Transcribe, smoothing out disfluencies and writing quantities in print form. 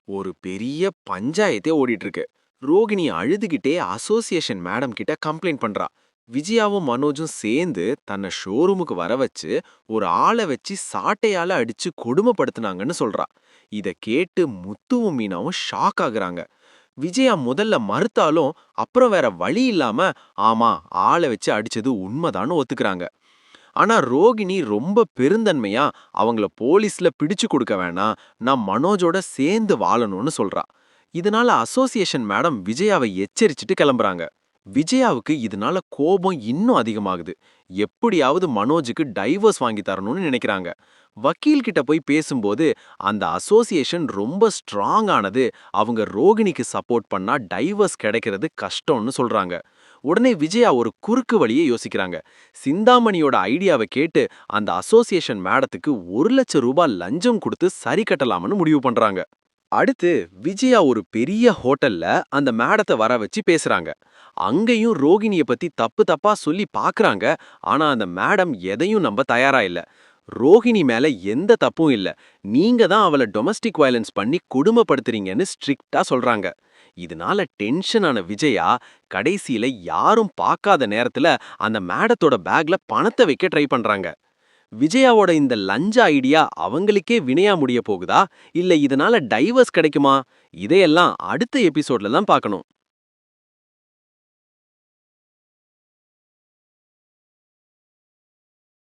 ஒரு பெரிய பஞ்சாயத்தே ஓடிட்டு இருக்கு. ரோகிணி அழுதுகிட்டே அசோசியேஷன் மேடம் கிட்ட கம்ப்ளைண்ட் பண்றா. விஜயாவும் மனோஜும் சேர்ந்து தன்னை ஷோரூமுக்கு வர வச்சு ஒரு ஆளை வச்சு சாட்டையால அடிச்சு கொடுமைப்படுத்துனாங்கன்னு சொல்றா. இத கேட்டு முத்துவும் மீனாவும் ஷாக் ஆகுறாங்க. விஜயா முதல்ல மறுத்தாலும் அப்புறம் வேற வழி இல்லாம ஆமா ஆளை வச்சு அடிச்சது உண்மைதான்னு ஒத்துக்கிறாங்க. ஆனா ரோகிணி ரொம்ப பெருந்தன்மையா அவங்கள போலீஸ்ல பிடிச்சு கொடுக்க வேணாம், நான் மனோஜோட சேர்ந்து வாழணும்னு சொல்றா. இதனால அசோசியேஷன் மேடம் விஜயாவை எச்சரிச்சுட்டு கிளம்புறாங்க. விஜயாவுக்கு இதனால கோபம் இன்னும் அதிகமாகுது. எப்படியாவது மனோஜுக்கு டைவர்ஸ் வாங்கி தரணும்னு நினைக்கிறாங்க. வக்கீல் கிட்ட போய் பேசும்போது அந்த அசோசியேஷன் ரொம்ப ஸ்ட்ராங் ஆனது, அவங்க ரோகிணிக்கு சப்போர்ட் பண்ணா டைவர்ஸ் கிடைக்கிறது கஷ்டம்னு சொல்றாங்க. உடனே விஜயா ஒரு குறுக்கு வழியை யோசிக்கிறாங்க. சிந்தாமணியோட ஐடியாவை கேட்டு அந்த அசோசியேஷன் மேடத்துக்கு 1,00,000 ரூபாய் லஞ்சம் கொடுத்து சரி கட்டலாம்னு முடிவு பண்றாங்க. அடுத்து விஜயா ஒரு பெரிய ஹோட்டல்ல அந்த மேடத்தை வர வச்சு பேசுறாங்க. அங்கேயும் ரோகிணிய பத்தி தப்பு தப்பா சொல்லி பாக்குறாங்க. ஆனா அந்த மேடம் எதையும் நம்ப தயாரா இல்ல. ரோகிணி மேல எந்த தப்பும் இல்ல, நீங்க தான் அவளை டொமஸ்டிக் வயலன்ஸ் பண்ணி கொடுமைப்படுத்துறீங்கன்னு ஸ்ட்ரிக்ட்டா சொல்றாங்க. இதனால டென்ஷன் ஆன விஜயா கடைசியில யாரும் பார்க்காத நேரத்துல அந்த மேடத்தோட பேக்ல பணத்தை வைக்க ட்ரை பண்றாங்க. விஜயாவோட இந்த லஞ்ச ஐடியா அவங்களுக்கே வினையா முடிய போகுதா, இல்ல இதனால டைவர்ஸ் கிடைக்குமா? இதையெல்லாம் அடுத்த எபிசோட்ல தான் பார்க்கணும்.